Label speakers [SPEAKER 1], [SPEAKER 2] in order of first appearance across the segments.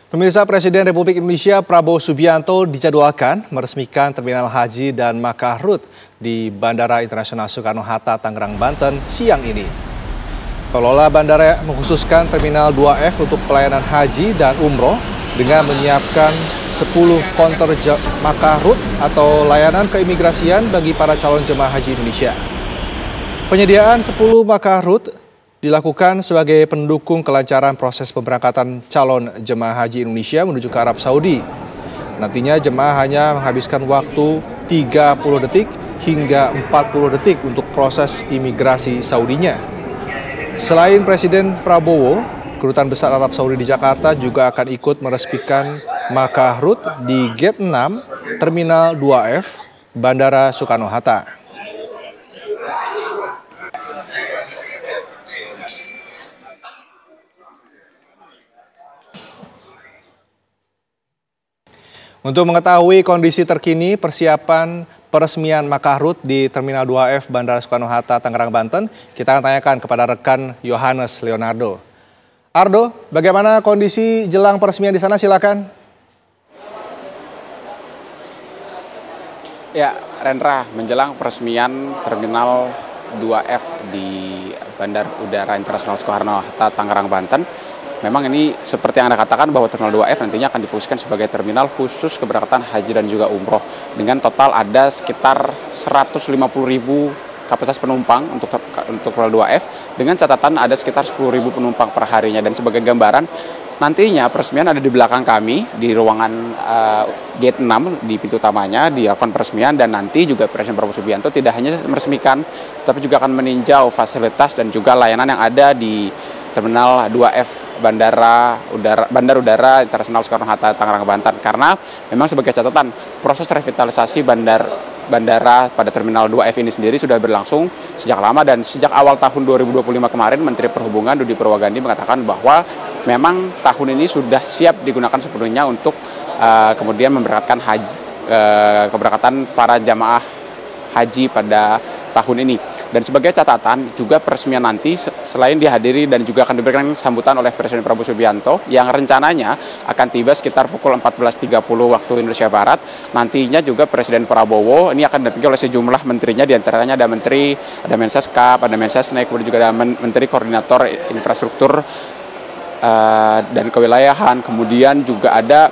[SPEAKER 1] Pemirsa, Presiden Republik Indonesia Prabowo Subianto dijadwalkan meresmikan Terminal Haji dan Makkah Route di Bandara Internasional Soekarno-Hatta, Tangerang, Banten siang ini. Pengelola bandara mengkhususkan Terminal 2F untuk pelayanan haji dan umroh dengan menyiapkan 10 konter Makkah Route atau layanan keimigrasian bagi para calon jemaah haji Indonesia. Penyediaan 10 Makkah Route dilakukan sebagai pendukung kelancaran proses pemberangkatan calon jemaah haji Indonesia menuju ke Arab Saudi. Nantinya jemaah hanya menghabiskan waktu 30 detik hingga 40 detik untuk proses imigrasi Saudinya. Selain Presiden Prabowo, Kedutaan Besar Arab Saudi di Jakarta juga akan ikut meresmikan Makkah Route di Gate 6 Terminal 2F Bandara Soekarno-Hatta. Untuk mengetahui kondisi terkini persiapan peresmian Makkah Route di Terminal 2F Bandara Soekarno-Hatta, Tangerang, Banten, kita akan tanyakan kepada rekan Yohanes Leonardo. Ardo, bagaimana kondisi jelang peresmian di sana? Silakan.
[SPEAKER 2] Ya, Rendra, menjelang peresmian Terminal 2F di Bandara Udara Internasional Soekarno-Hatta, Tangerang, Banten, memang ini seperti yang Anda katakan bahwa Terminal 2F nantinya akan difungsikan sebagai terminal khusus keberangkatan haji dan juga umroh. Dengan total ada sekitar 150.000 kapasitas penumpang untuk Terminal 2F, dengan catatan ada sekitar 10.000 penumpang per harinya. Dan sebagai gambaran, nantinya peresmian ada di belakang kami, di ruangan Gate 6, di pintu utamanya, dilakukan peresmian. Dan nanti juga Presiden Prabowo Subianto tidak hanya meresmikan, tapi juga akan meninjau fasilitas dan juga layanan yang ada di Terminal 2F Bandar Udara Internasional Soekarno-Hatta, Tangerang, Banten. Karena memang sebagai catatan, proses revitalisasi bandara pada Terminal 2F ini sendiri sudah berlangsung sejak lama, dan sejak awal tahun 2025 kemarin Menteri Perhubungan Budi Purwogandi mengatakan bahwa memang tahun ini sudah siap digunakan sepenuhnya untuk kemudian memberangkatkan keberangkatan para jamaah haji pada tahun ini. Dan sebagai catatan juga peresmian nanti selain dihadiri dan juga akan diberikan sambutan oleh Presiden Prabowo Subianto yang rencananya akan tiba sekitar pukul 14.30 waktu Indonesia Barat. Nantinya juga Presiden Prabowo ini akan didampingi oleh sejumlah menterinya, diantaranya ada Menseskap, ada Mensesnek, kemudian juga ada Menteri Koordinator Infrastruktur dan Kewilayahan, kemudian juga ada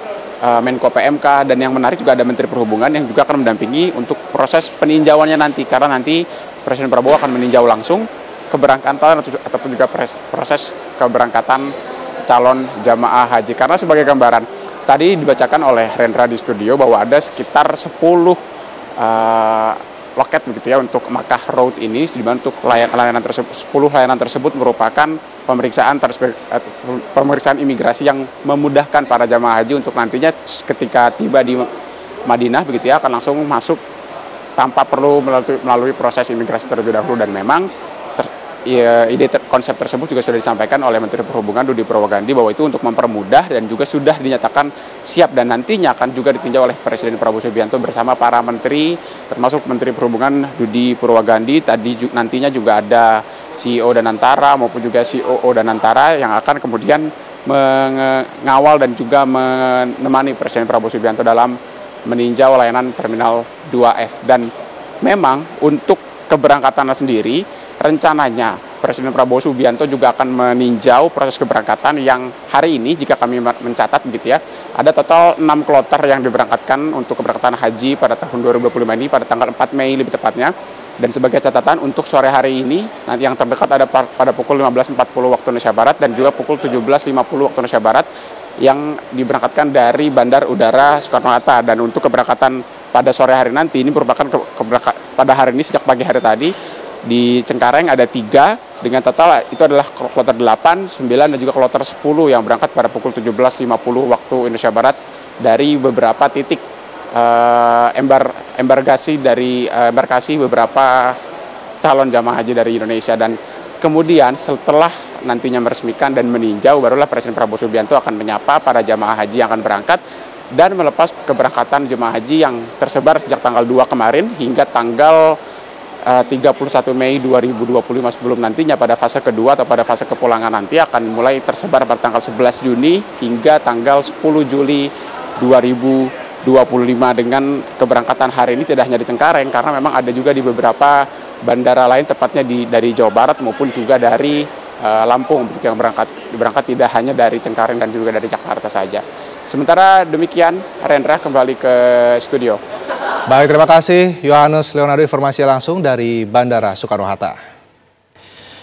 [SPEAKER 2] Menko PMK, dan yang menarik juga ada Menteri Perhubungan yang juga akan mendampingi untuk proses peninjauannya nanti, karena nanti Presiden Prabowo akan meninjau langsung keberangkatan ataupun juga proses keberangkatan calon jamaah haji. Karena sebagai gambaran, tadi dibacakan oleh Rendra di studio bahwa ada sekitar 10 loket begitu ya untuk Makkah Route ini, di mana untuk layanan tersebut 10 layanan tersebut merupakan pemeriksaan imigrasi yang memudahkan para jamaah haji untuk nantinya ketika tiba di Madinah begitu ya akan langsung masuk tanpa perlu melalui proses imigrasi terlebih dahulu. Dan memang konsep tersebut juga sudah disampaikan oleh Menteri Perhubungan Budi Purwogandi bahwa itu untuk mempermudah, dan juga sudah dinyatakan siap dan nantinya akan juga ditinjau oleh Presiden Prabowo Subianto bersama para menteri, termasuk Menteri Perhubungan Budi Purwogandi. Nantinya juga ada CEO Danantara maupun juga COO Danantara yang akan kemudian mengawal dan juga menemani Presiden Prabowo Subianto dalam meninjau layanan Terminal 2F. Dan memang untuk keberangkatannya sendiri, rencananya Presiden Prabowo Subianto juga akan meninjau proses keberangkatan yang hari ini, jika kami mencatat begitu ya, ada total 6 kloter yang diberangkatkan untuk keberangkatan haji pada tahun 2025 ini pada tanggal 4 Mei lebih tepatnya. Dan sebagai catatan untuk sore hari ini, nanti yang terdekat ada pada pukul 15.40 waktu Indonesia Barat dan juga pukul 17.50 waktu Indonesia Barat yang diberangkatkan dari Bandar Udara Soekarno-Hatta. Dan untuk keberangkatan pada sore hari nanti ini merupakan pada hari ini sejak pagi hari tadi di Cengkareng ada 3, dengan total itu adalah kloter 8, 9 dan juga kloter 10 yang berangkat pada pukul 17.50 waktu Indonesia Barat dari beberapa titik embarkasi beberapa calon jamaah haji dari Indonesia. Dan kemudian setelah nantinya meresmikan dan meninjau, barulah Presiden Prabowo Subianto akan menyapa para jamaah haji yang akan berangkat dan melepas keberangkatan jemaah haji yang tersebar sejak tanggal 2 kemarin hingga tanggal 31 Mei 2025 sebelum nantinya pada fase kedua atau pada fase kepulangan nanti akan mulai tersebar pada tanggal 11 Juni hingga tanggal 10 Juli 2025 dengan keberangkatan hari ini tidak hanya di Cengkareng karena memang ada juga di beberapa bandara lain tepatnya dari Jawa Barat maupun juga dari Lampung yang berangkat tidak hanya dari Cengkareng dan juga dari Jakarta saja. Sementara demikian, Rendra kembali ke studio.
[SPEAKER 1] Baik, terima kasih Yohanes Leonardo, informasi langsung dari Bandara Soekarno-Hatta.